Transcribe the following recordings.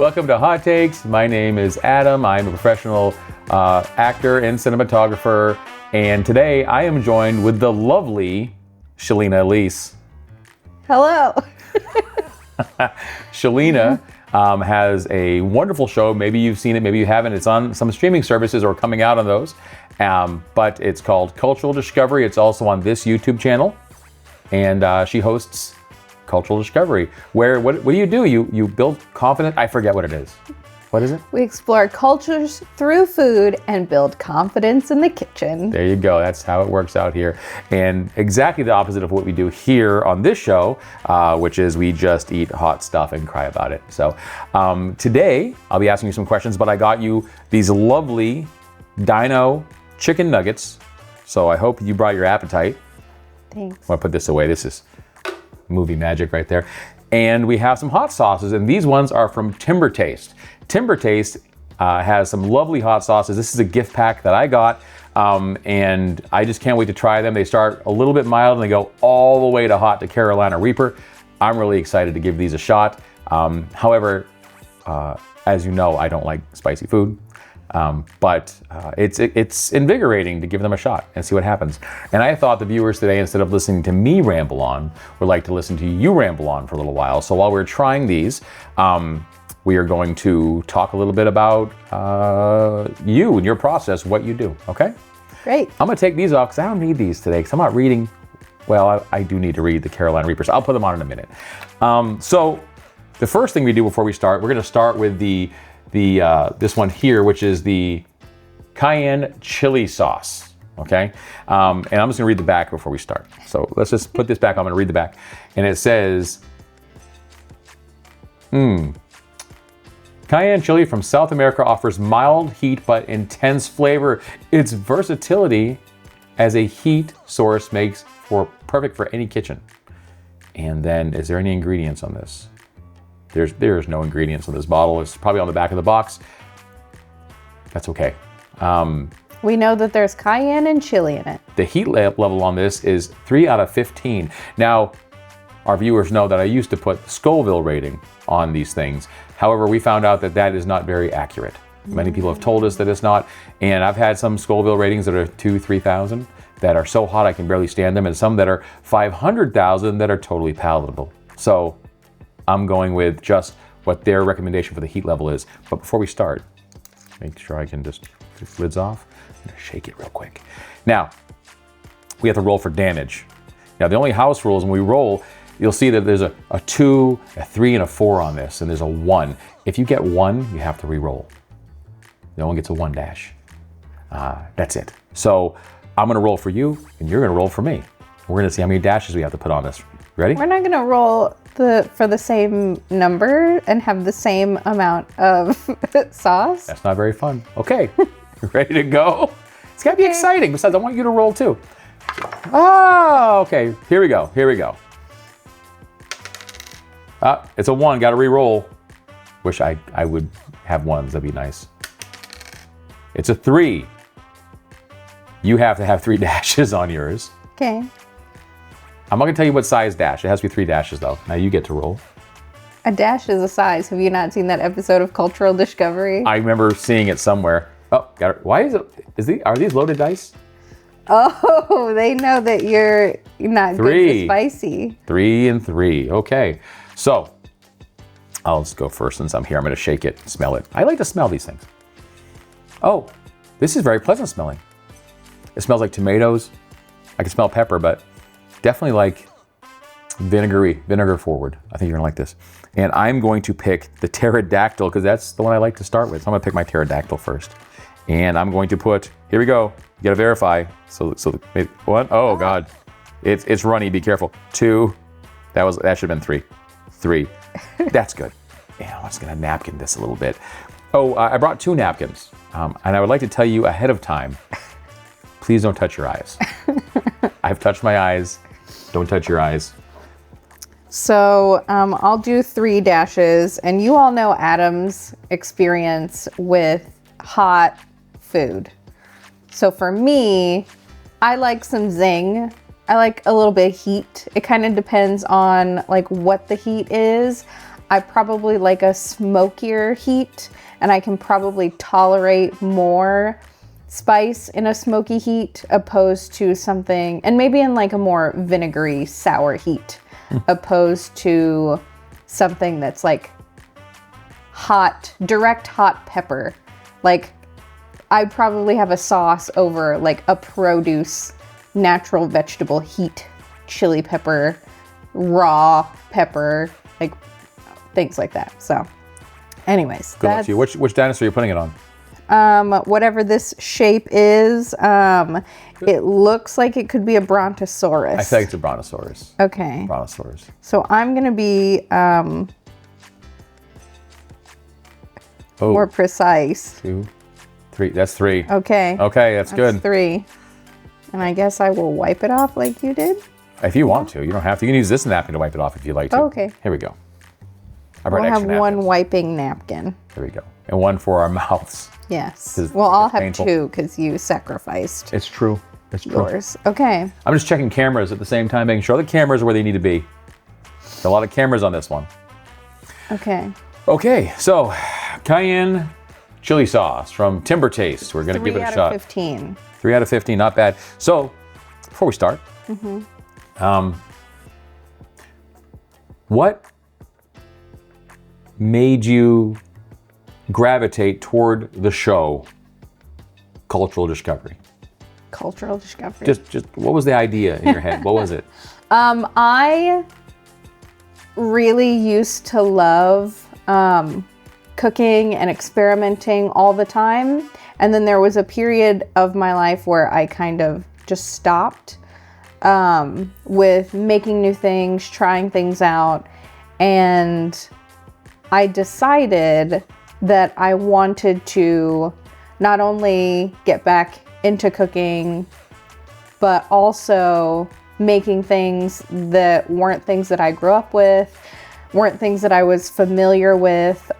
Welcome to Hot Takes. My name is Adam. I'm a professional actor and cinematographer. And today I am joined with the lovely Shelina Elyse. Hello. Shelina has a wonderful show. Maybe you've seen it, maybe you haven't. It's on some streaming services or coming out on those. But it's called Cultural Discovery. It's also on this YouTube channel. And she hosts Cultural Discovery, where what do? You build confidence. I forget what it is. What is it? We explore cultures through food and build confidence in the kitchen. There you go. That's how it works out here. And exactly the opposite of what we do here on this show, which is we just eat hot stuff and cry about it. So today I'll be asking you some questions, but I got you these lovely Dino chicken nuggets. So I hope you brought your appetite. Thanks. I'm gonna put this away. This is movie magic right there. And we have some hot sauces, and these ones are from Timber Taste. Timber Taste has some lovely hot sauces. This is a gift pack that I got, and I just can't wait to try them. They start a little bit mild and they go all the way to hot to Carolina Reaper. I'm really excited to give these a shot. However, as you know, I don't like spicy food. But it's invigorating to give them a shot and see what happens. And I thought the viewers today, instead of listening to me ramble on, would like to listen to you ramble on for a little while. So while we're trying these, we are going to talk a little bit about you and your process, what you do, okay? Great. I'm gonna take these off because I don't need these today because I'm not reading. Well, I do need to read the Carolina Reapers. I'll put them on in a minute. So the first thing we do before we start, we're gonna start with this one here, which is the cayenne chili sauce, okay? And I'm just gonna read the back before we start. So let's just put this back, I'm gonna read the back. And it says, cayenne chili from South America offers mild heat but intense flavor. Its versatility as a heat source makes for perfect for any kitchen. And then, is there any ingredients on this? There's no ingredients in this bottle. It's probably on the back of the box. That's okay. We know that there's cayenne and chili in it. The heat level on this is 3 out of 15. Now, our viewers know that I used to put Scoville rating on these things. However, we found out that that is not very accurate. Many people have told us that it's not. And I've had some Scoville ratings that are 2,000, 3,000 that are so hot I can barely stand them, and some that are 500,000 that are totally palatable. So I'm going with just what their recommendation for the heat level is. But before we start, make sure I can just get the lids off. I'm gonna shake it real quick. Now, we have to roll for damage. Now, the only house rules when we roll, you'll see that there's a 2, a 3, and a 4 on this, and there's a 1. If you get 1, you have to re-roll. No one gets a 1 dash. That's it. So I'm gonna roll for you, and you're gonna roll for me. We're gonna see how many dashes we have to put on this. Ready? We're not gonna roll for the same number and have the same amount of sauce. That's not very fun. Okay, ready to go? It's gotta be exciting. Besides, I want you to roll too. Oh, okay, here we go, here we go. It's a 1, gotta re-roll. Wish I would have 1s, that'd be nice. It's a 3. You have to have 3 dashes on yours. Okay. I'm not gonna tell you what size dash. It has to be 3 dashes though. Now you get to roll. A dash is a size. Have you not seen that episode of Cultural Discovery? I remember seeing it somewhere. Oh, got it. Why is it? Are these loaded dice? Oh, they know that you're not 3. good for spicy. 3 and 3. Okay. So I'll just go first since I'm here. I'm gonna shake it, smell it. I like to smell these things. Oh, this is very pleasant smelling. It smells like tomatoes. I can smell pepper, but definitely like vinegar forward. I think you're gonna like this. And I'm going to pick the pterodactyl because that's the one I like to start with. So I'm gonna pick my pterodactyl first. And I'm going to put, here we go. You gotta verify. So 1, oh God. It's runny, be careful. 2, that should have been 3. 3, that's good. And I'm just gonna napkin this a little bit. Oh, I brought 2 napkins. And I would like to tell you ahead of time, please don't touch your eyes. I've touched my eyes. Don't touch your eyes. So I'll do 3 dashes, and you all know Adam's experience with hot food. So for me, I like some zing. I like a little bit of heat. It kind of depends on like what the heat is. I probably like a smokier heat, and I can probably tolerate more spice in a smoky heat opposed to something, and maybe in like a more vinegary sour heat opposed to something that's like hot, direct hot pepper. Like I'd probably have a sauce over like a produce, natural vegetable heat, chili pepper, raw pepper, like things like that. So anyways, Good luck to you. Which dinosaur are you putting it on? Whatever this shape is, it looks like it could be a brontosaurus. I think it's a brontosaurus. Okay. Brontosaurus. So I'm gonna be more precise. 2, 3. That's 3. Okay. Okay, that's good. 3. And I guess I will wipe it off like you did. If you want to, you don't have to. You can use this napkin to wipe it off if you like to. Okay. Here we go. I brought We'll have extra one napkins. wiping napkin. There we go. And one for our mouths. Yes. 'Cause Well, I'll it's have painful. 2 because you sacrificed It's true. It's true. yours. Okay. I'm just checking cameras at the same time, making sure the cameras are where they need to be. There's a lot of cameras on this one. Okay. Okay, so cayenne chili sauce from Timber Taste. We're going to give it a 3 shot. out of 15. 3 out of 15, not bad. So, before we start, what made you gravitate toward the show Cultural Discovery? Cultural Discovery. Just what was the idea in your head? What was it? I really used to love cooking and experimenting all the time. And then there was a period of my life where I kind of just stopped with making new things, trying things out. And I decided that I wanted to not only get back into cooking, but also making things that weren't things that I grew up with, weren't things that I was familiar with.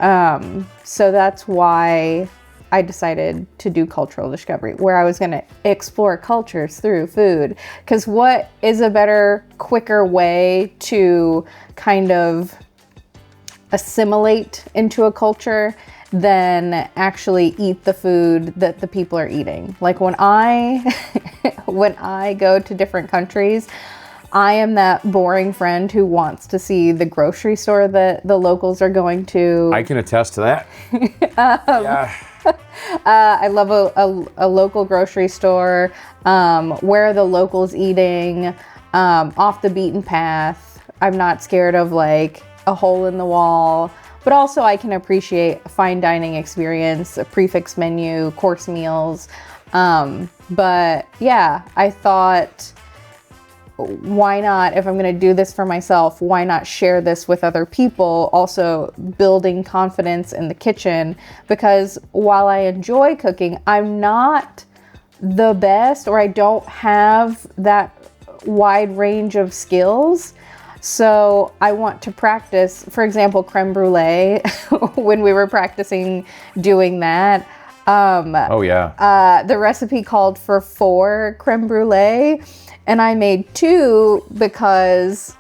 So that's why I decided to do Cultural Discovery, where I was going to explore cultures through food. Because what is a better, quicker way to kind of assimilate into a culture than actually eat the food that the people are eating? Like when I go to different countries, I am that boring friend who wants to see the grocery store that the locals are going to. I can attest to that. Yeah. I love a local grocery store, where are the locals eating, off the beaten path. I'm not scared of like a hole in the wall, but also I can appreciate a fine dining experience, a prefix menu, course meals. But yeah, I thought, why not, if I'm going to do this for myself, why not share this with other people? Also building confidence in the kitchen, because while I enjoy cooking, I'm not the best, or I don't have that wide range of skills. So I want to practice, for example, creme brulee, when we were practicing doing that. Oh yeah. The recipe called for 4 creme brulee, and I made 2 because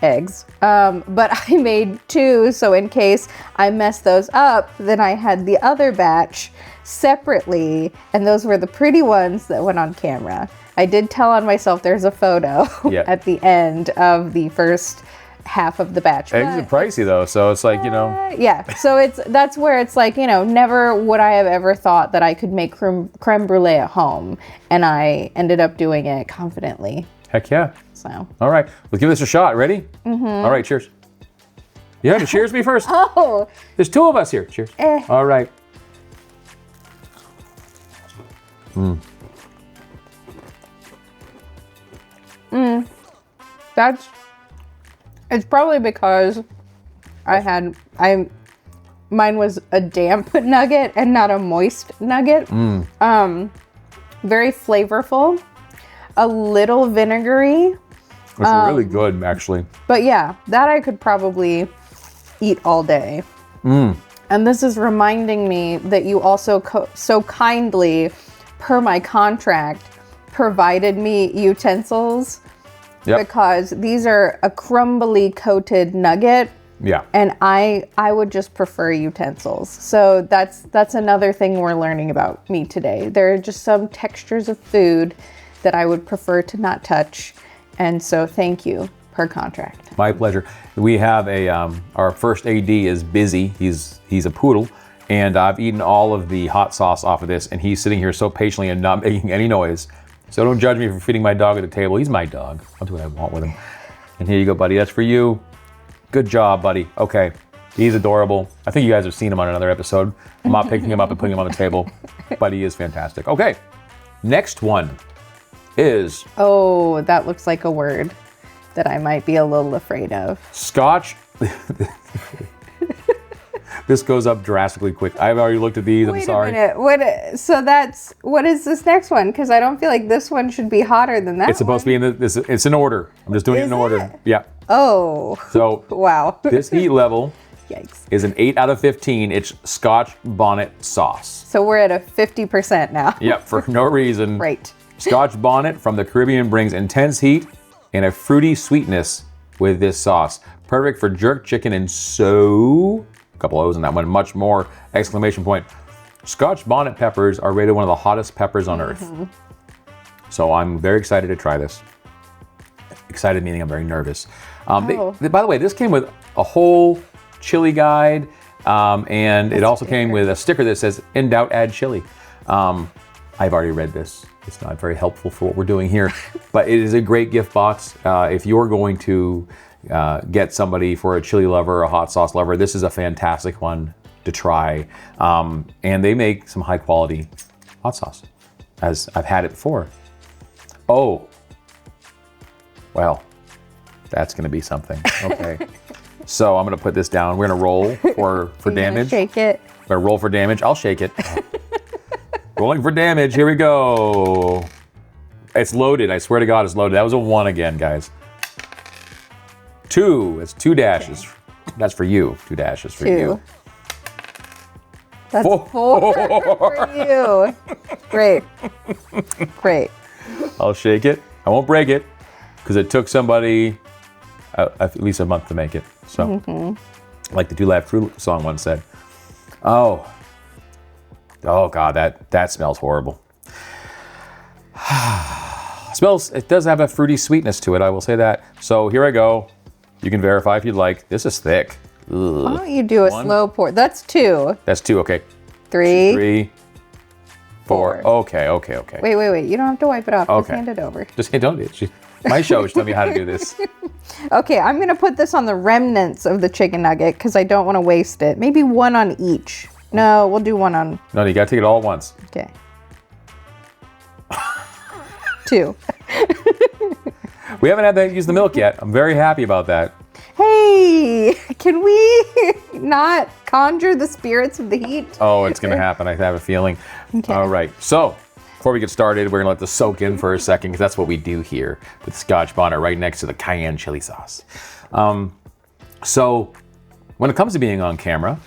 eggs. But I made 2, so in case I messed those up, then I had the other batch separately, and those were the pretty ones that went on camera. I did tell on myself there's a photo at the end of the first half of the batch. Eggs are pricey though, so it's like, you know. Yeah, so that's where it's like, you know, never would I have ever thought that I could make creme brulee at home, and I ended up doing it confidently. Heck yeah. So. All right, let's give this a shot. Ready? Mm-hmm. All right, cheers. You have to cheers me first. Oh. There's 2 of us here. Cheers. All right. It's probably because mine was a damp nugget and not a moist nugget. Very flavorful, a little vinegary. It's really good, actually. But yeah, that I could probably eat all day. And this is reminding me that you also so kindly, per my contract, provided me utensils. Yep. Because these are a crumbly coated nugget Yeah. And I would just prefer utensils. So that's another thing we're learning about me today. There are just some textures of food that I would prefer to not touch. And so thank you, per contract. My pleasure. We have our first AD is busy. He's a poodle. And I've eaten all of the hot sauce off of this, and he's sitting here so patiently and not making any noise. So don't judge me for feeding my dog at the table. He's my dog. I'll do what I want with him. And here you go, buddy. That's for you. Good job, buddy. Okay. He's adorable. I think you guys have seen him on another episode. I'm not picking him up and putting him on the table, but he is fantastic. Okay. Next one is... Oh, that looks like a word that I might be a little afraid of. Scotch. This goes up drastically quick. I've already looked at these. I'm sorry. Wait a minute. What is this next one? Because I don't feel like this one should be hotter than that. It's supposed to be in this. It's in order. I'm just doing it in order. Yeah. Oh. So wow. This heat level Yikes. Is an 8 out of 15. It's Scotch bonnet sauce. So we're at a 50% now. Yep, for no reason. Right. Scotch bonnet from the Caribbean brings intense heat and a fruity sweetness with this sauce. Perfect for jerk chicken and so... A couple O's on that one, much more, exclamation point. Scotch bonnet peppers are rated one of the hottest peppers on earth. So I'm very excited to try this. Excited meaning I'm very nervous. By the way, this came with a whole chili guide, and it also came with a sticker that says, "In doubt, add chili." I've already read this. It's not very helpful for what we're doing here, but it is a great gift box. If you're going to get somebody for a chili lover, a hot sauce lover, this is a fantastic one to try. And they make some high quality hot sauce, as I've had it before. Oh, well, that's gonna be something. Okay. So I'm gonna put this down. We're gonna roll for damage. Shake it. I'm gonna roll for damage. I'll shake it. Rolling for damage. Here we go. It's loaded. I swear to God, it's loaded. That was a 1 again, guys. 2. It's 2 dashes. Okay. That's for you. 2 dashes for you. That's 4 for you. Great. Great. I'll shake it. I won't break it because it took somebody at least a month to make it. So, like the Do Laugh Fruit song once said. Oh God, that smells horrible. It does have a fruity sweetness to it, I will say that. So here I go. You can verify if you'd like. This is thick. Ugh. Why don't you do a slow pour? That's 2. That's 2, okay. 3. 3, 4. Okay. Wait. You don't have to wipe it off. Just hand it over. Just don't do it. My show is telling me how to do this. Okay, I'm going to put this on the remnants of the chicken nugget because I don't want to waste it. Maybe 1 on each. No, we'll do 1 on... No, you got to take it all at once. Okay. 2. We haven't had to use the milk yet. I'm very happy about that. Hey, can we not conjure the spirits of the heat? Oh, it's going to happen. I have a feeling. Okay. All right. So before we get started, we're going to let this soak in for a second because that's what we do here with Scotch bonnet right next to the cayenne chili sauce. So when it comes to being on camera,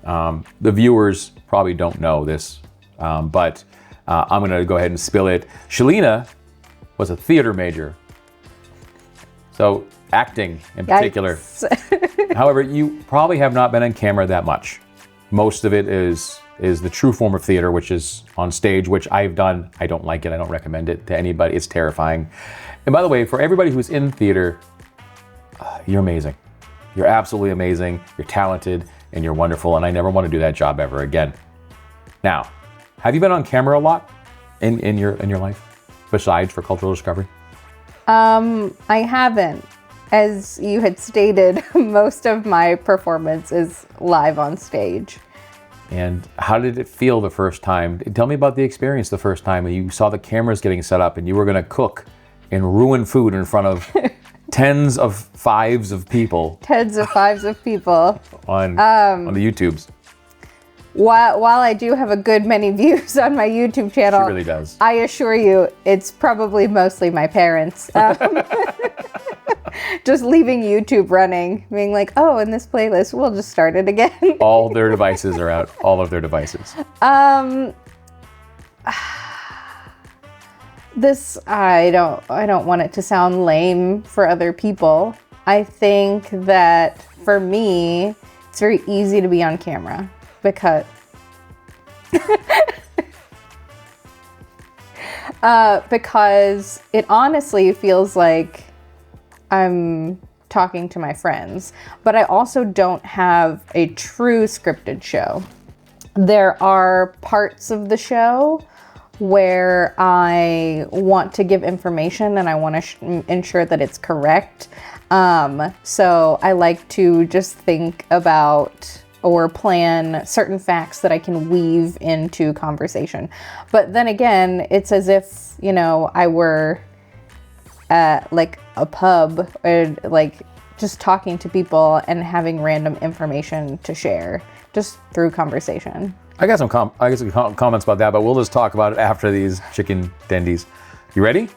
the viewers probably don't know this, but I'm going to go ahead and spill it. Shelina was a theater major. So acting in particular. However, you probably have not been on camera that much. Most of it is the true form of theater, which is on stage, which I've done. I don't like it. I don't recommend it to anybody. It's terrifying. And by the way, for everybody who's in theater, you're amazing. You're absolutely amazing. You're talented and you're wonderful. And I never want to do that job ever again. Now, have you been on camera a lot in your life besides for Cultural Discovery? I haven't. As you had stated, most of my performance is live on stage. And how did it feel the first time? Tell me about the experience the first time when you saw the cameras getting set up and you were going to cook and ruin food in front of tens of fives of people. Tens of fives of people. on the YouTubes. While I do have a good many views on my YouTube channel, she really does. I assure you, it's probably mostly my parents. Just leaving YouTube running, being like, oh, in this playlist, we'll just start it again. All their devices are out. All of their devices. This, I don't want it to sound lame for other people. I think that for me, it's very easy to be on camera because because it honestly feels like I'm talking to my friends, but I also don't have a true scripted show. There are parts of the show where I want to give information and I want to ensure that it's correct. So I like to just think about or plan certain facts that I can weave into conversation. But then again, it's as if, you know, I were at like a pub or like just talking to people and having random information to share just through conversation. I got some comments about that, but we'll just talk about it after these chicken tendies. You ready?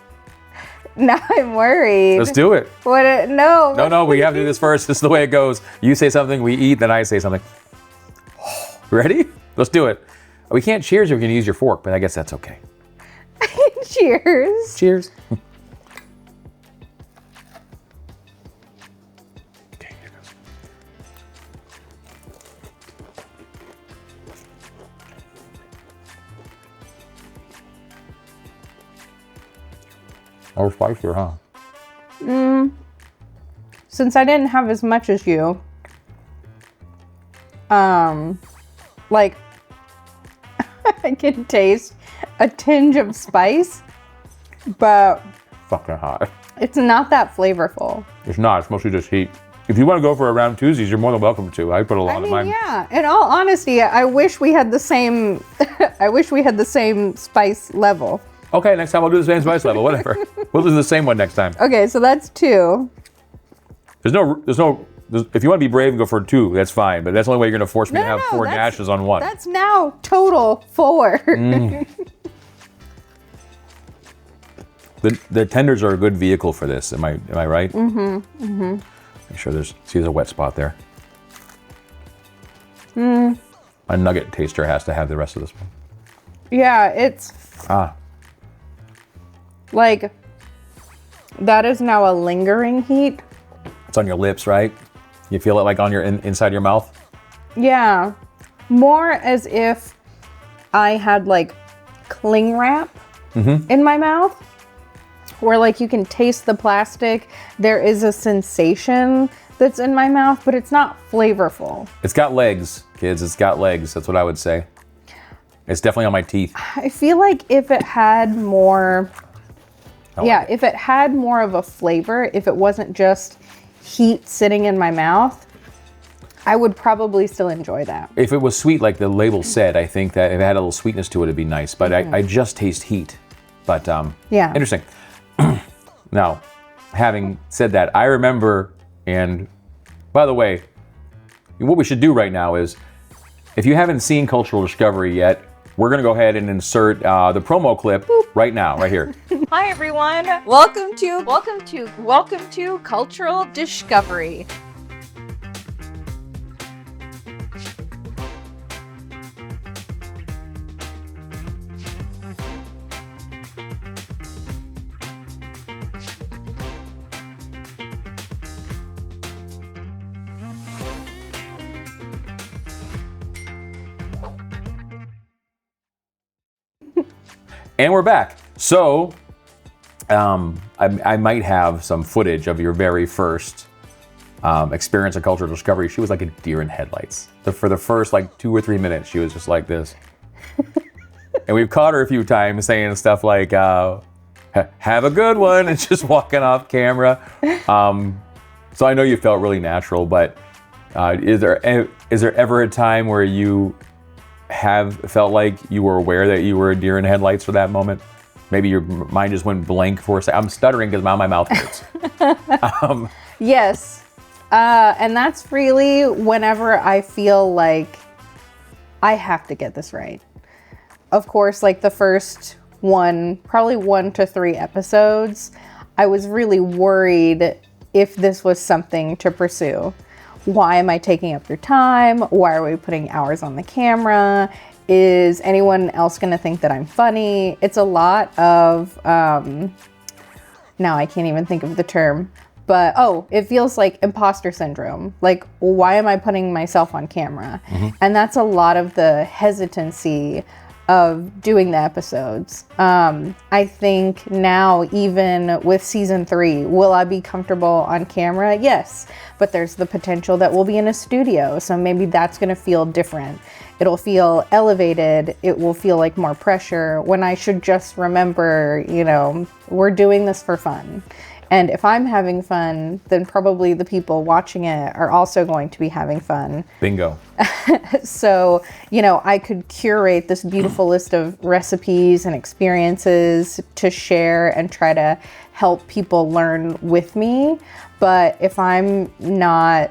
Now I'm worried. Let's do it. What? No. No, we have to do this first. This is the way it goes. You say something, we eat, then I say something. Ready? Let's do it. We can't cheers if we can use your fork, but I guess that's okay. Cheers. Cheers. Okay, here goes. Oh, spicier, huh? Since I didn't have as much as you, like I can taste a tinge of spice, but Fucking hot. it's not that flavorful. It's not. It's mostly just heat. If you want to go for a round twosies, you're more than welcome to. I put a lot I of mean, mine. yeah. In all honesty, I wish we had the same. I wish we had the same spice level. Okay, next time I'll do the same spice level. Whatever. We'll do the same one next time. Okay, so that's 2. If you want to be brave and go for 2, that's fine. But that's the only way you're going to force me to have 4 that's- dashes on 1. That's now total 4. The tenders are a good vehicle for this. Am I right? Mm-hmm. Make sure see there's a wet spot there. My nugget taster has to have the rest of this one. Yeah, it's like that is now a lingering heat. It's on your lips, right? You feel it like on your inside your mouth? Yeah, more as if I had like cling wrap in my mouth, where like you can taste the plastic. There is a sensation that's in my mouth, but it's not flavorful. It's got legs, kids. It's got legs. That's what I would say. It's definitely on my teeth. I feel like if it had more, if it had more of a flavor, if it wasn't just heat sitting in my mouth, I would probably still enjoy that. If it was sweet, like the label said, I think that if it had a little sweetness to it, it'd be nice. But I just taste heat. But Yeah. Interesting. Now, having said that, I remember, and by the way, what we should do right now is, if you haven't seen Cultural Discovery yet, we're gonna go ahead and insert the promo clip right now, right here. Hi everyone. Welcome to Cultural Discovery. And we're back. So, I might have some footage of your very first experience of Cultural Discovery. She was like a deer in headlights. For the first like 2 or 3 minutes, she was just like this. And we've caught her a few times saying stuff like, have a good one, and just walking off camera. So I know you felt really natural, but is there ever a time where you have felt like you were aware that you were a deer in headlights for that moment? Maybe your mind just went blank for a second. I'm stuttering because my mouth hurts. Yes. And that's really whenever I feel like I have to get this right. Of course, like the first probably 1 to 3 episodes, I was really worried if this was something to pursue. Why am I taking up your time? Why are we putting hours on the camera? Is anyone else going to think that I'm funny? It's a lot of, now I can't even think of the term, But, it feels like imposter syndrome. Like, why am I putting myself on camera? And that's a lot of the hesitancy of doing the episodes. I think now, even with season 3, will I be comfortable on camera? Yes, but there's the potential that we'll be in a studio, so maybe that's gonna feel different. It'll feel elevated, it will feel like more pressure, when I should just remember, we're doing this for fun. And if I'm having fun, then probably the people watching it are also going to be having fun. Bingo. So, I could curate this beautiful list of recipes and experiences to share and try to help people learn with me. But if I'm not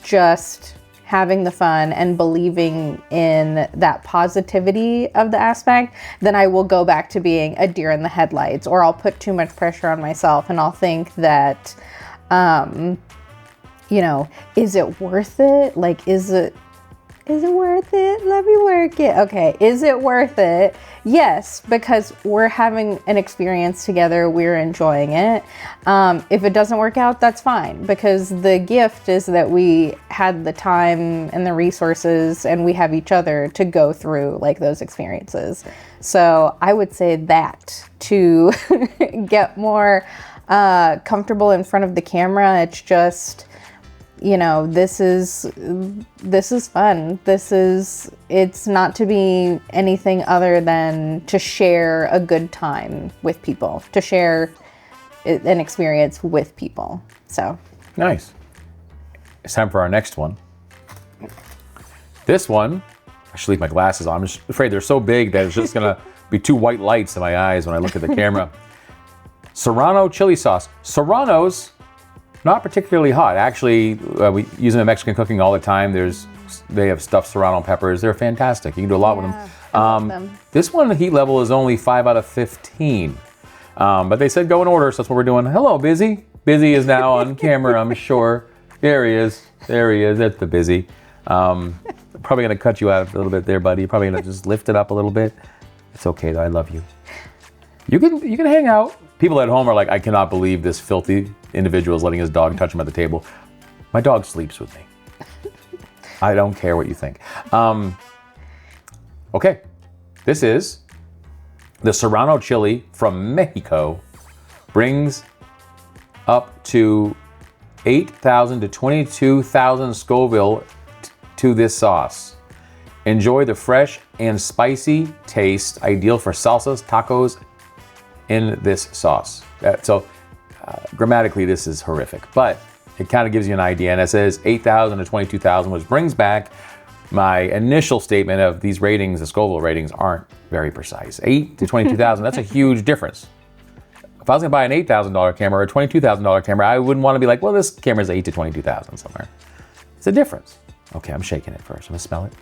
just having the fun and believing in that positivity of the aspect, then I will go back to being a deer in the headlights, or I'll put too much pressure on myself and I'll think that, is it worth it? Like, is it worth it? Let me work it. Okay, is it worth it? Yes, because we're having an experience together, we're enjoying it. If it doesn't work out, that's fine, because the gift is that we had the time and the resources and we have each other to go through like those experiences. So I would say that to get more comfortable in front of the camera, it's just, this is fun. It's not to be anything other than to share a good time with people, to share an experience with people. So nice. It's time for our next one. This one, I should leave my glasses on. I'm just afraid they're so big that it's just gonna be 2 white lights in my eyes when I look at the camera. Serrano chili sauce. Serranos, not particularly hot. Actually, we use them in Mexican cooking all the time. They have stuffed serrano peppers. They're fantastic. You can do a lot with them. I love them. This one, the heat level is only 5 out of 15. But they said go in order, so that's what we're doing. Hello, Busy. Busy is now on camera, I'm sure. There he is. That's the Busy. Probably gonna cut you out a little bit there, buddy. Probably gonna just lift it up a little bit. It's okay though, I love you. You can hang out. People at home are like, I cannot believe this filthy individual is letting his dog touch him at the table. My dog sleeps with me. I don't care what you think. Okay, this is the Serrano chili from Mexico. Brings up to 8,000 to 22,000 Scoville to this sauce. Enjoy the fresh and spicy taste, ideal for salsas, tacos, in this sauce. Grammatically, this is horrific, but it kind of gives you an idea. And it says 8,000 to 22,000, which brings back my initial statement of these ratings, the Scoville ratings, aren't very precise. 8 to 22,000, that's a huge difference. If I was gonna buy an $8,000 camera or a $22,000 camera, I wouldn't want to be like, well, this camera's 8 to 22,000 somewhere. It's a difference. Okay, I'm shaking it first. I'm gonna smell it.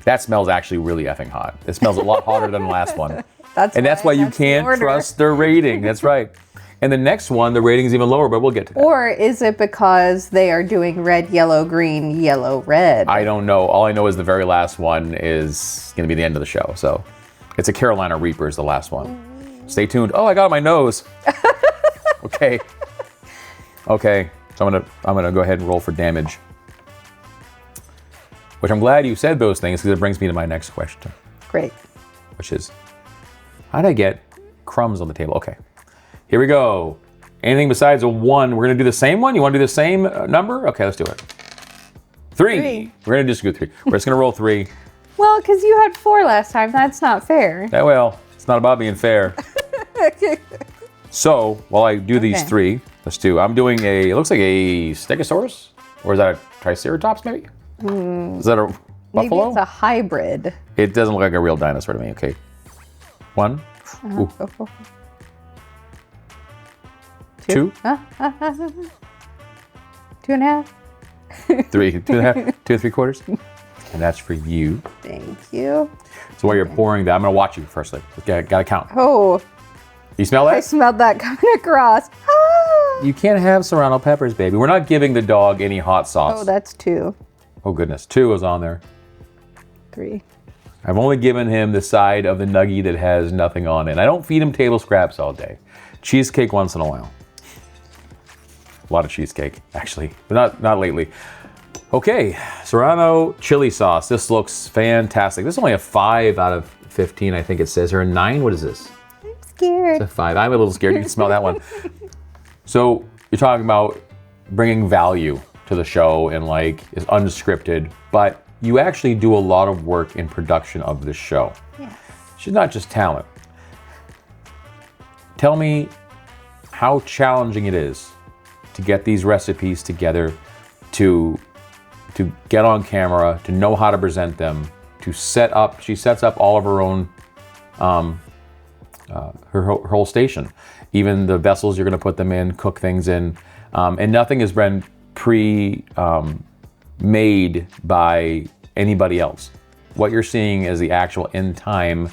That smells actually really effing hot. It smells a lot hotter than the last one. That's why you can't trust their rating. That's right. And the next one, the rating is even lower, but we'll get to that. Or is it because they are doing red, yellow, green, yellow, red? I don't know. All I know is the very last one is going to be the end of the show. So it's a Carolina Reaper is the last one. Stay tuned. Oh, I got it on my nose. Okay. Okay. So I'm gonna go ahead and roll for damage. Which I'm glad you said those things, because it brings me to my next question. Great. Which is, how did I get crumbs on the table? Okay, here we go. Anything besides a 1, we're gonna do the same one? You wanna do the same number? Okay, let's do it. 3. We're gonna just do 3. We're just gonna roll 3. Well, because you had 4 last time, that's not fair. Well, it's not about being fair. So, while I do these 3, let's do, I'm doing it looks like a Stegosaurus? Or is that a Triceratops maybe? Is that a buffalo? Maybe it's a hybrid. It doesn't look like a real dinosaur to me. Okay. 1. Ooh. 2. 2.5. 3. 2.5. 2 3/4. And that's for you. Thank you. So while you're pouring that, I'm gonna watch you first. Gotta count. Oh. You smell that? I smelled that coming across. Ah. You can't have serrano peppers, baby. We're not giving the dog any hot sauce. Oh, that's 2. Oh goodness, 2 is on there. 3. I've only given him the side of the nugget that has nothing on it. I don't feed him table scraps all day. Cheesecake once in a while. A lot of cheesecake, actually, but not lately. Okay, Serrano chili sauce. This looks fantastic. This is only a 5 out of 15, I think it says, or a 9. What is this? I'm scared. It's a 5. I'm a little scared. You can smell that one. So you're talking about bringing value to the show and like is unscripted, but you actually do a lot of work in production of this show. Yes. She's not just talent. Tell me how challenging it is to get these recipes together, to get on camera, to know how to present them, to set up. She sets up all of her own, her whole station, even the vessels you're going to put them in, cook things in, and nothing has been made by anybody else. What you're seeing is the actual in-time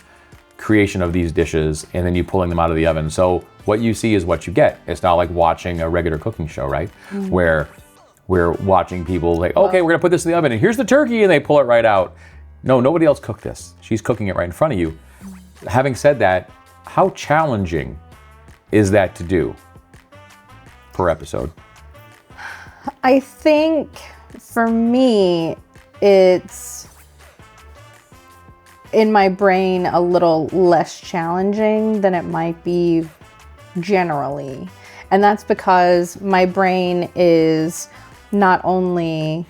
creation of these dishes, and then you pulling them out of the oven. So what you see is what you get. It's not like watching a regular cooking show, right? Mm-hmm. Where we're watching people like, okay, we're gonna put this in the oven, and here's the turkey, and they pull it right out. No, nobody else cooked this. She's cooking it right in front of you. Having said that, how challenging is that to do per episode? I think for me, it's in my brain a little less challenging than it might be generally. And that's because my brain is not only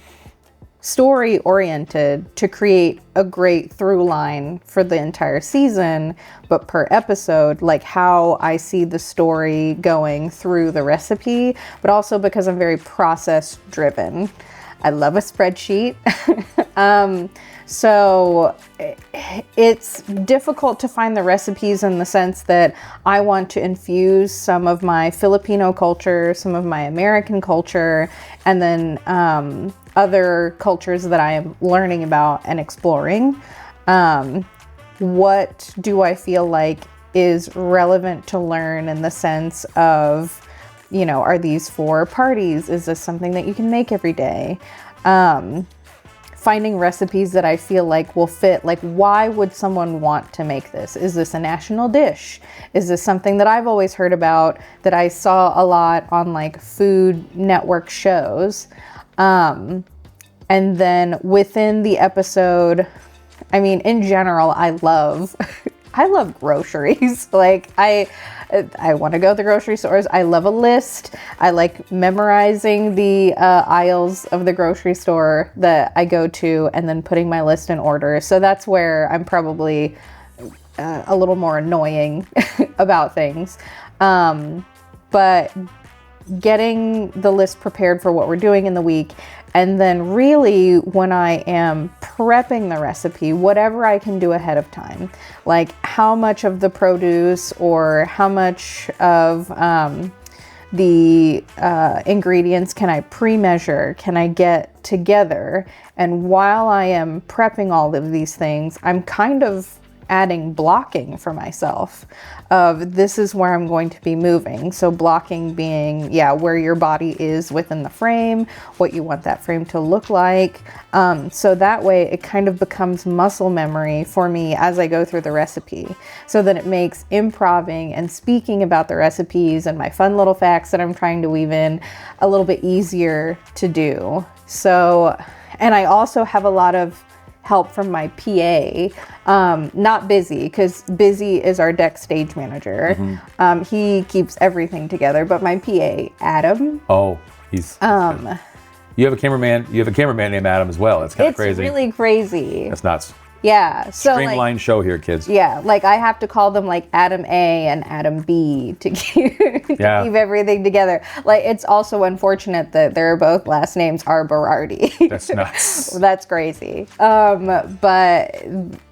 story oriented to create a great through line for the entire season, but per episode, like how I see the story going through the recipe, but also because I'm very process driven. I love a spreadsheet. So it's difficult to find the recipes in the sense that I want to infuse some of my Filipino culture, some of my American culture, and then other cultures that I am learning about and exploring. What do I feel like is relevant to learn in the sense of, you know, are these for parties? Is this something that you can make every day? Finding recipes that I feel like will fit, like why would someone want to make this? Is this a national dish? Is this something that I've always heard about that I saw a lot on like Food Network shows? And then within the episode, I mean, in general, I love groceries. Like I want to go to the grocery stores. I love a list. I like memorizing the aisles of the grocery store that I go to and then putting my list in order. So that's where I'm probably a little more annoying about things. But getting the list prepared for what we're doing in the week, and then really when I am prepping the recipe, whatever I can do ahead of time, like how much of the produce or how much of the ingredients can I pre-measure, can I get together? And while I am prepping all of these things, I'm kind of adding blocking for myself of this is where I'm going to be moving. So blocking being, where your body is within the frame, what you want that frame to look like. So that way it kind of becomes muscle memory for me as I go through the recipe. So that it makes improving and speaking about the recipes and my fun little facts that I'm trying to weave in a little bit easier to do. So, and I also have a lot of help from my PA, not Busy, because Busy is our deck stage manager. Mm-hmm. He keeps everything together, but my PA, Adam. Oh, he's you have a cameraman named Adam as well. It's kind of crazy. It's really crazy. That's nuts. Yeah. So streamlined show here, kids. Yeah, like I have to call them like Adam A and Adam B to keep keep everything together. Like it's also unfortunate that their both last names are Berardi. That's nuts. That's crazy. But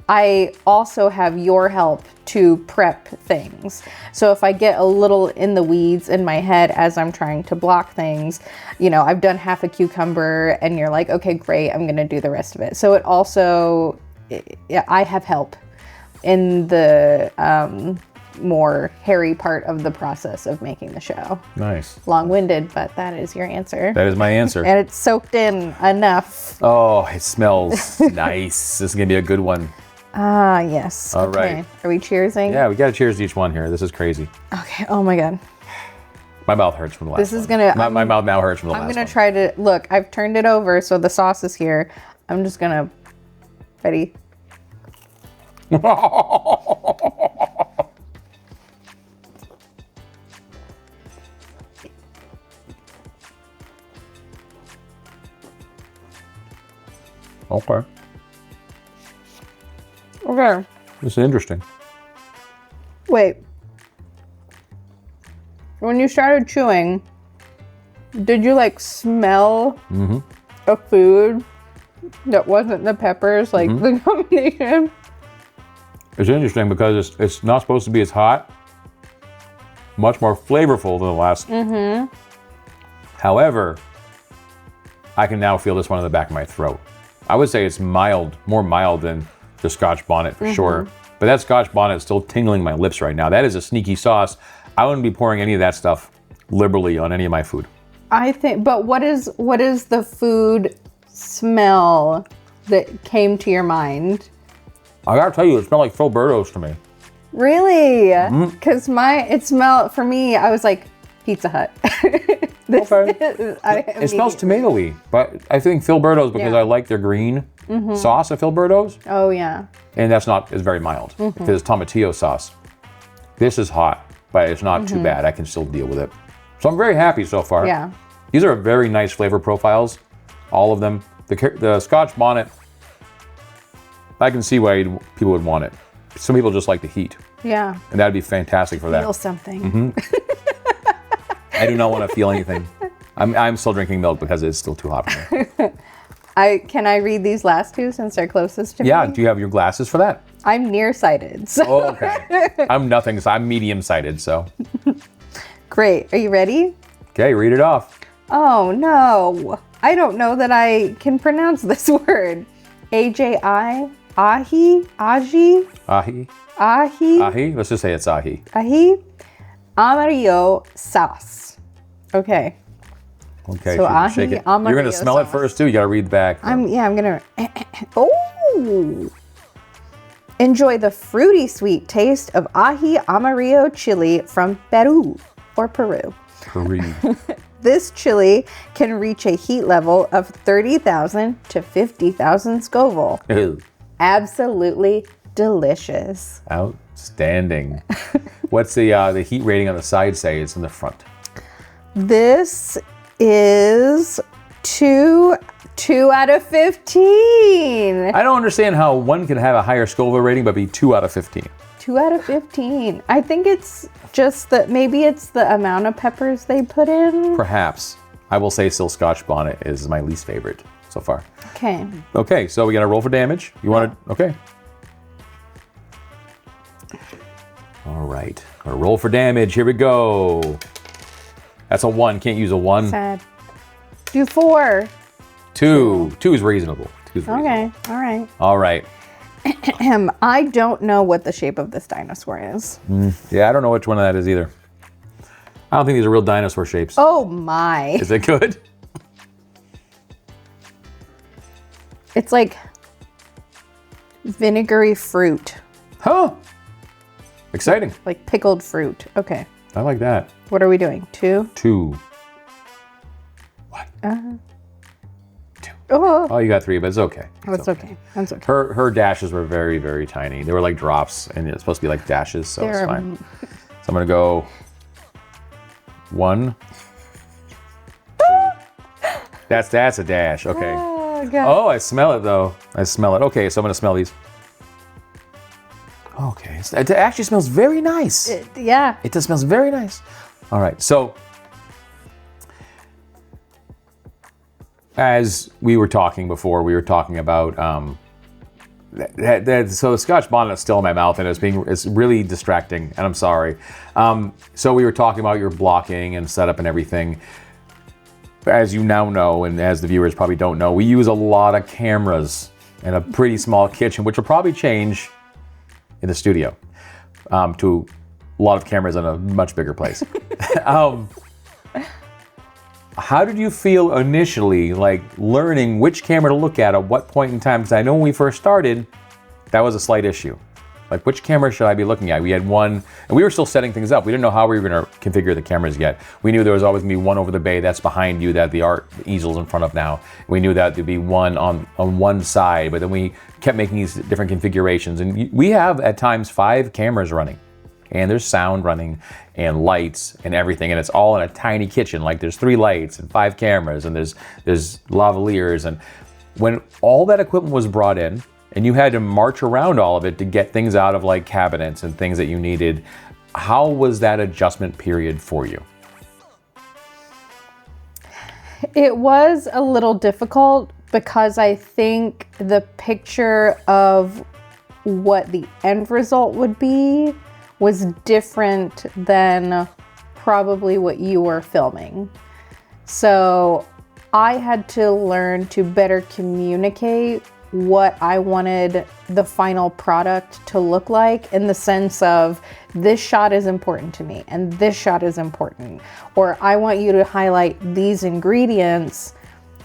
I also have your help to prep things. So if I get a little in the weeds in my head as I'm trying to block things, you know, I've done half a cucumber and you're like, okay, great, I'm gonna do the rest of it. So it also, I have help in the more hairy part of the process of making the show. Nice. Long-winded, but that is your answer. That is my answer. And it's soaked in enough. Oh, it smells nice. This is gonna be a good one. Ah, yes. All Okay. right. Are we cheersing? Yeah, we got to cheers to each one here. This is crazy. Okay. Oh my God. My mouth hurts from the last This is one. gonna. My mouth now hurts from the I'm last gonna one. try to look. I've turned it over, so the sauce is here. I'm just gonna. Ready? Okay. Okay. This is interesting. Wait. When you started chewing, did you like smell a food that wasn't the peppers, like the combination? It's interesting because it's not supposed to be as hot. Much more flavorful than the last. However, I can now feel this one in the back of my throat. I would say it's mild, more mild than the Scotch bonnet for sure. But that Scotch bonnet is still tingling my lips right now. That is a sneaky sauce. I wouldn't be pouring any of that stuff liberally on any of my food. I think, but what is the food smell that came to your mind? I gotta tell you, it smelled like Filberto's to me. Really? Because for me, I was like, Pizza Hut. It smells tomatoey, but I think Filberto's because I like their green sauce of Filberto's, Oh, yeah. and it's very mild. If it's tomatillo sauce, this is hot, but it's not too bad. I can still deal with it. So I'm very happy so far. Yeah. These are very nice flavor profiles, all of them. The Scotch bonnet, I can see why people would want it. Some people just like the heat, Yeah. and that'd be fantastic for that. Feel something. I do not want to feel anything. I'm still drinking milk because it's still too hot for me. Can I read these last two since they're closest to Yeah, me? do you have your glasses for that? I'm nearsighted. So Oh, okay. I'm nothing, so I'm medium-sighted, so. great. Are you ready? Okay, read it off. Oh no. I don't know that I can pronounce this word. A-J-I? Ahi? Aji? Ahi. Ahi? Ahi? Let's just say it's ahi. Ahi? Amarillo sauce. Okay. Okay, So shake ahi it. You're going amarillo to smell it sauce. first, too. You got to read the back. I'm gonna. Oh! Enjoy the fruity sweet taste of ají amarillo chili from Peru or Peru. Peru. This chili can reach a heat level of 30,000 to 50,000 Scoville. Ew. Absolutely delicious. Outstanding. What's the heat rating on the side say? It's in the front. This is 2 out of 15. I don't understand how one can have a higher Scoville rating but be 2 out of 15. 2 out of 15. I think it's just that maybe it's the amount of peppers they put in. Perhaps. I will say still Scotch bonnet is my least favorite so far. Okay. Okay, so we got to roll for damage. You want to? Okay. All right. Gonna roll for damage. Here we go. That's a 1. Can't use a 1. Sad. Do 4. 2. 2 is reasonable. 2 is reasonable. Okay. All right. All right. I don't know what the shape of this dinosaur is. Yeah, I don't know which one of that is either. I don't think these are real dinosaur shapes. Oh my. Is it good? It's like vinegary fruit. Huh. Exciting. Like pickled fruit. Okay. I like that. What are we doing? 2? 2. What? 2. Oh, Oh, you got 3, but it's okay. that's okay. That's okay. Her dashes were very, very tiny. They were like drops, and it's supposed to be like dashes, so it's They're, fine. So I'm gonna go 1. 2. That's a dash. Okay. Oh, God. Oh, I smell it though. I smell it. Okay, so I'm gonna smell these. Okay, it actually smells very nice. Yeah. It just smells very nice. All right, so as we were talking before, we were talking about so the Scotch bonnet is still in my mouth and it's really distracting, and I'm sorry. So we were talking about your blocking and setup and everything. As you now know, and as the viewers probably don't know, we use a lot of cameras in a pretty small kitchen, which will probably change in the studio to a lot of cameras in a much bigger place. How did you feel initially, like learning which camera to look at what point in time? Because I know when we first started, that was a slight issue. Like, which camera should I be looking at? We had one, and we were still setting things up. We didn't know how we were going to configure the cameras yet. We knew there was always going to be one over the bay that's behind you that the art easel's in front of now. We knew that there'd be one on one side, but then we kept making these different configurations. And we have, at times, 5 cameras running. And there's sound running and lights and everything. And it's all in a tiny kitchen. Like, there's 3 lights and 5 cameras and there's lavaliers. And when all that equipment was brought in, and you had to march around all of it to get things out of like cabinets and things that you needed, how was that adjustment period for you? It was a little difficult because I think the picture of what the end result would be was different than probably what you were filming. So I had to learn to better communicate what I wanted the final product to look like, in the sense of, this shot is important to me and this shot is important, or I want you to highlight these ingredients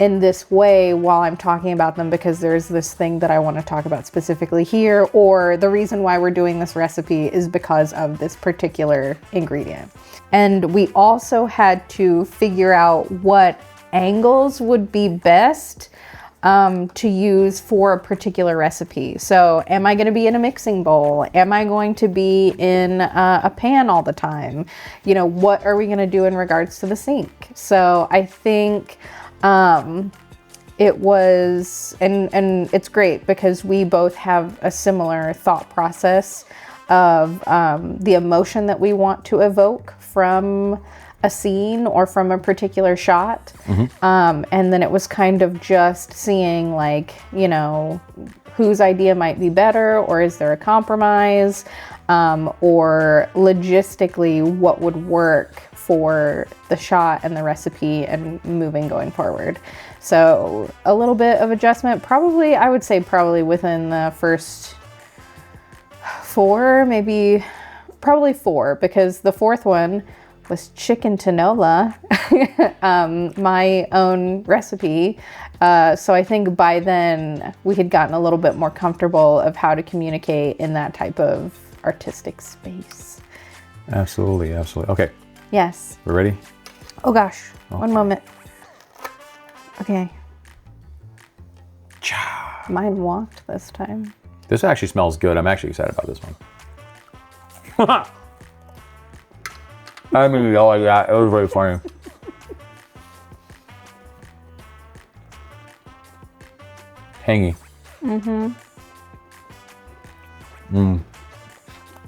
in this way while I'm talking about them because there's this thing that I want to talk about specifically here, or the reason why we're doing this recipe is because of this particular ingredient. And we also had to figure out what angles would be best to use for a particular recipe. So am I going to be in a mixing bowl? Am I going to be in a pan all the time? You know, what are we going to do in regards to the sink? So I think it was, and it's great because we both have a similar thought process of the emotion that we want to evoke from a scene or from a particular shot. And then it was kind of just seeing, like, you know, whose idea might be better, or is there a compromise, or logistically what would work for the shot and the recipe and moving going forward. So a little bit of adjustment, probably, I would say probably within the first 4, maybe probably 4, because the 4th one was chicken tinola, my own recipe. So I think by then we had gotten a little bit more comfortable of how to communicate in that type of artistic space. Absolutely, absolutely. Okay. Yes. We're ready? Oh gosh, one moment. Okay. Cha. Mine walked this time. This actually smells good. I'm actually excited about this one. I mean, go like that. It was very funny. Tangy. I'm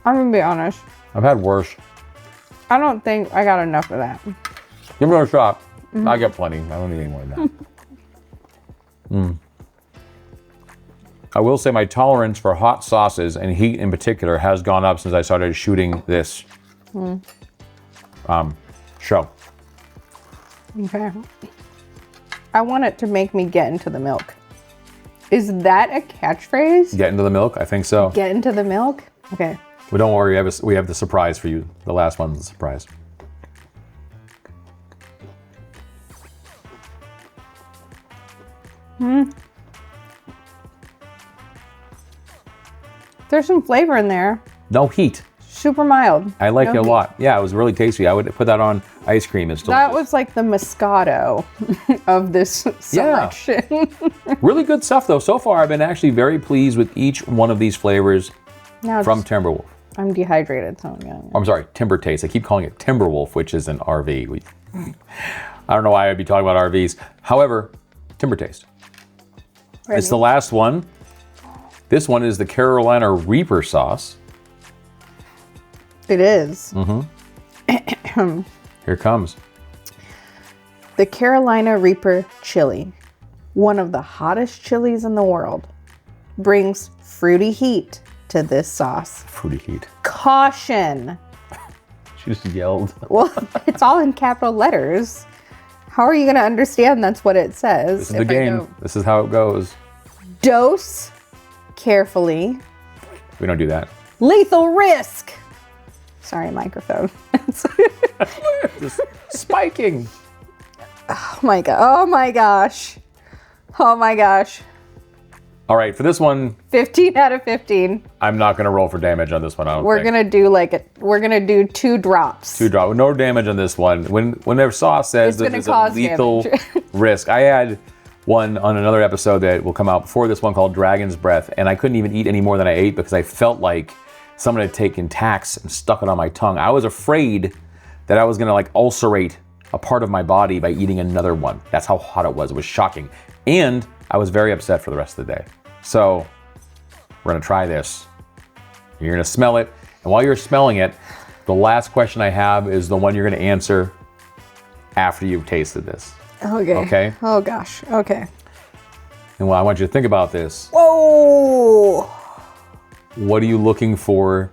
gonna be honest. I've had worse. I don't think I got enough of that. Give me a shot. I get plenty. I don't need any more than that. I will say my tolerance for hot sauces and heat in particular has gone up since I started shooting this show. Okay. I want it to make me get into the milk. Is that a catchphrase? Get into the milk? I think so. Get into the milk? Okay. Well, don't worry. We have the surprise for you. The last one's a surprise. There's some flavor in there. No heat. Super mild. I like No it a heat. lot. Yeah, it was really tasty. I would put that on ice cream. It's That delicious. was like the Moscato of this selection. Really good stuff, though. So far, I've been actually very pleased with each one of these flavors Now from just- Timberwolf. I'm dehydrated, so I'm gonna... I'm sorry, Timber Taste. I keep calling it Timberwolf, which is an RV. I don't know why I'd be talking about RVs. However, Timber Taste. Ready? It's the last one. This one is the Carolina Reaper sauce. It is. Here it comes. The Carolina Reaper chili, one of the hottest chilies in the world, brings fruity heat to this sauce. Fruity heat. Caution. She just yelled. Well, it's all in capital letters. How are you going to understand that's what it says? This is the if I game. don't? This is how it goes. Dose carefully. We don't do that. Lethal risk. Sorry, microphone. Just spiking. Oh my god. Oh my gosh. Oh my gosh. All right, for this one, 15 out of 15. I'm not gonna roll for damage on this one. I don't We're think. we're gonna do 2 drops. 2 drop, no damage on this one. Whenever Sauce says It's that gonna there's a cause lethal damage. risk, I had one on another episode that will come out before this one called Dragon's Breath, and I couldn't even eat any more than I ate because I felt like someone had taken Tax and stuck it on my tongue. I was afraid that I was gonna like ulcerate a part of my body by eating another one. That's how hot it was. It was shocking. And I was very upset for the rest of the day. So we're gonna try this. You're gonna smell it. And while you're smelling it, the last question I have is the one you're gonna answer after you've tasted this. Okay. Okay? Oh gosh. Okay. And well, I want you to think about this. Whoa! What are you looking forward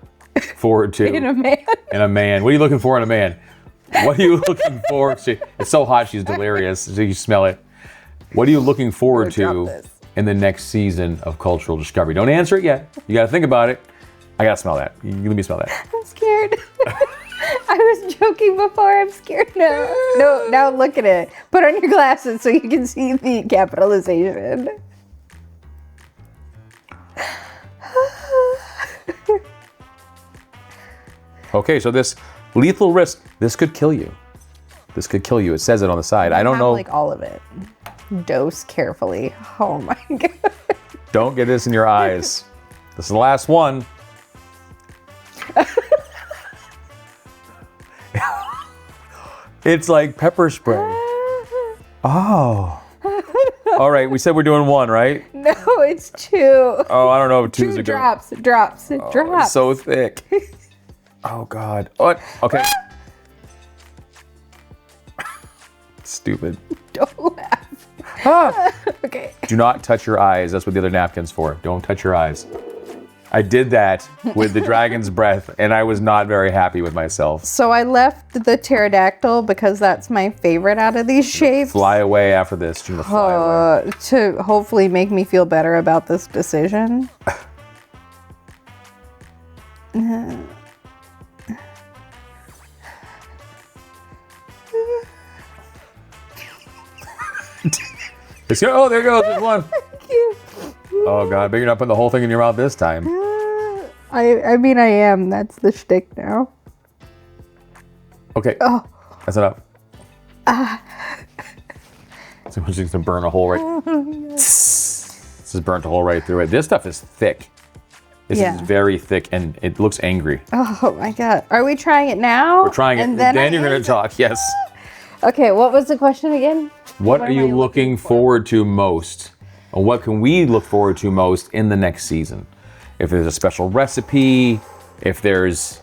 to In a man. in a man? What are you looking for in a man? What are you looking forward to? It's so hot, she's delirious. So you smell it. What are you looking forward to in the next season of Cultural Discovery? Don't answer it yet. You got to think about it. I got to smell that. You let me smell that. I'm scared. I was joking before. I'm scared now. No, now look at it. Put on your glasses so you can see the capitalization. Okay, so this lethal risk, this could kill you. This could kill you. It says it on the side. I don't know. Like all of it. Dose carefully. Oh my god. Don't get this in your eyes. This is the last one. It's like pepper spray. Oh. All right, we said we're doing 1, right? No, it's 2. Oh, I don't know if 2's a good. Drops. Oh, it's so thick. Oh God. What? Okay. Stupid. Don't laugh. Ah. Okay. Do not touch your eyes. That's what the other napkin's for. Don't touch your eyes. I did that with the dragon's breath, and I was not very happy with myself. So I left the pterodactyl because that's my favorite out of these shapes. Fly away after this. She's gonna fly away. To hopefully make me feel better about this decision. Oh, there goes. There's one. Oh God, but you're not putting the whole thing in your mouth this time. I mean, I am. That's the shtick now. Okay. Oh. That's enough. So we're just gonna burn a hole right. This has burnt a hole right through it. This stuff is thick. This is very thick, and it looks angry. Oh my God. Are we trying it now? We're trying it. And then you're gonna talk. Yes. Okay. What was the question again? What are you looking forward to most? And what can we look forward to most in the next season? If there's a special recipe, if there's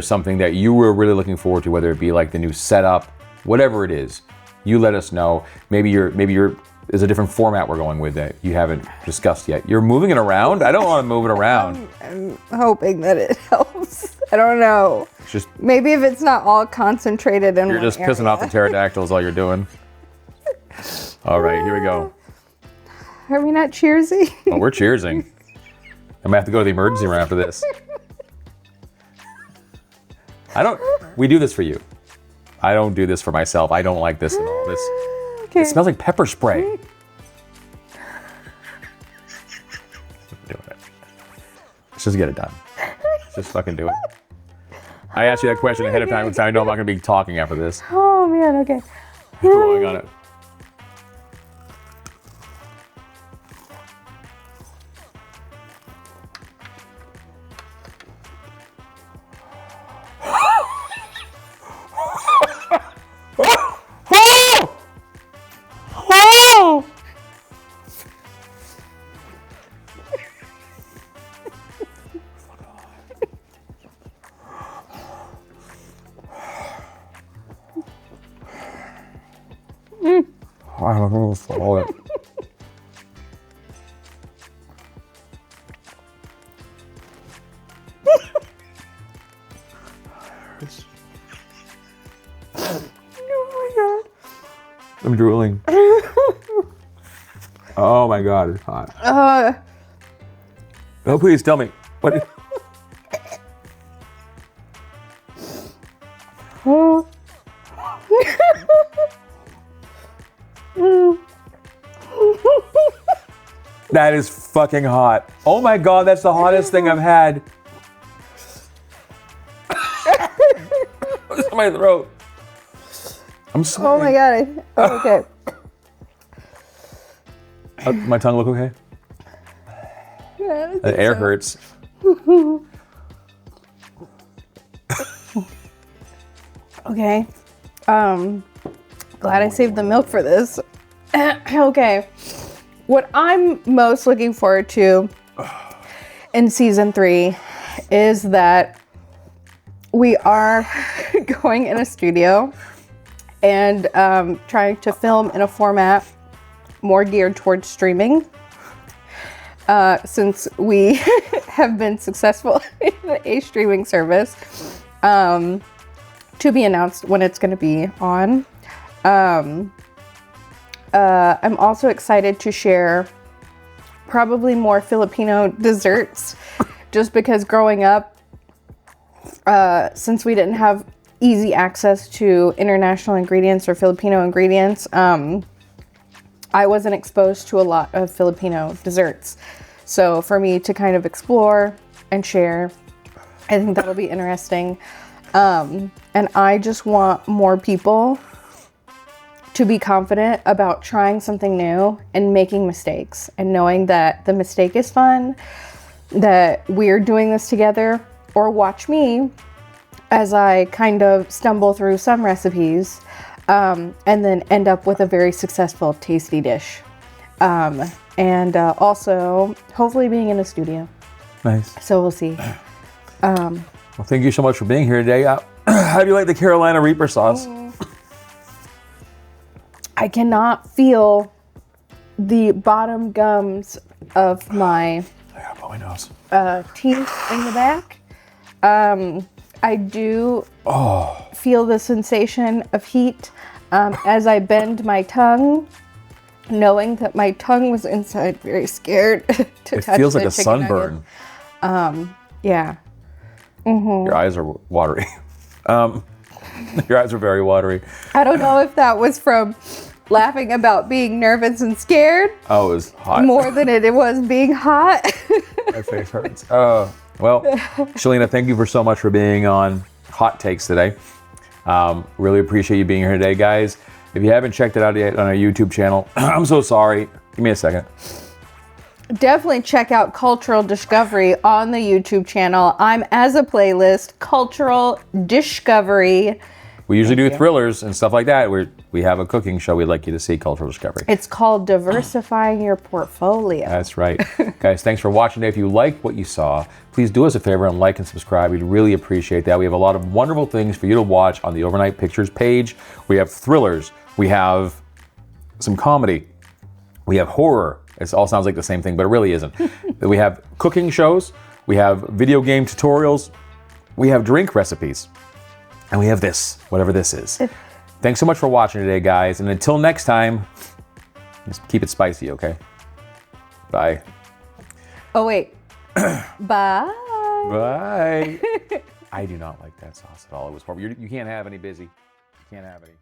something that you were really looking forward to, whether it be like the new setup, whatever it is, you let us know. Maybe there's a different format we're going with that you haven't discussed yet. You're moving it around? I don't want to move it around. I'm hoping that it helps. I don't know. It's just maybe if it's not all concentrated in you're one just pissing area. off the pterodactyls all you're doing. All right, here we go. Are we not cheersy? Oh, we're cheersing. I'm gonna have to go to the emergency room after this. We do this for you. I don't do this for myself. I don't like this at all. Okay. It smells like pepper spray. Doing it. Let's just get it done. Let's just fucking do it. I asked you that question ahead of time because I know I'm not gonna be talking after this. Oh man, okay. Drawing on it. I don't know what's all it. Oh I'm drooling. Oh my God, it's hot. my God. Oh, please tell me. What? That is fucking hot. Oh my God, that's the hottest thing I've had. It's in my throat. I'm sweating. Oh my God. Okay. My tongue look okay? Yeah, The air hurts. Okay. Glad I saved the milk for this. Okay. What I'm most looking forward to in season 3 is that we are going in a studio and trying to film in a format more geared towards streaming. Since we have been successful in a streaming service, to be announced when it's going to be on. I'm also excited to share probably more Filipino desserts, just because growing up, since we didn't have easy access to international ingredients or Filipino ingredients, I wasn't exposed to a lot of Filipino desserts. So for me to kind of explore and share, I think that'll be interesting. And I just want more people to be confident about trying something new and making mistakes and knowing that the mistake is fun, that we're doing this together, or watch me as I kind of stumble through some recipes and then end up with a very successful, tasty dish. And also, hopefully being in a studio. Nice. So we'll see. Well, thank you so much for being here today. How do you like the Carolina Reaper sauce? I cannot feel the bottom gums of my teeth in the back. I do feel the sensation of heat as I bend my tongue, knowing that my tongue was inside, very scared to touch It feels the like a chicken sunburn. nugget. Yeah. Your eyes are watery. Your eyes are very watery. I don't know if that was from laughing about being nervous and scared. Oh, it was hot. More than it was being hot. My face hurts. Well, Shelina, thank you so much for being on Hot Takes today. Really appreciate you being here today, guys. If you haven't checked it out yet on our YouTube channel, I'm so sorry. Give me a second. Definitely check out Cultural Discovery on the YouTube channel. I'm as a playlist, Cultural Discovery. We usually do thrillers and stuff like that. We have a cooking show we'd like you to see, Cultural Discovery. It's called Diversifying Your Portfolio. That's right. Guys, thanks for watching today. If you liked what you saw, please do us a favor and like and subscribe. We'd really appreciate that. We have a lot of wonderful things for you to watch on the Overnight Pictures page. We have thrillers. We have some comedy. We have horror. It all sounds like the same thing, but it really isn't. We have cooking shows. We have video game tutorials. We have drink recipes. And we have this, whatever this is. Thanks so much for watching today, guys. And until next time, just keep it spicy, okay? Bye. Oh, wait. Bye. Bye. I do not like that sauce at all. It was horrible. You can't have any, Busy. You can't have any.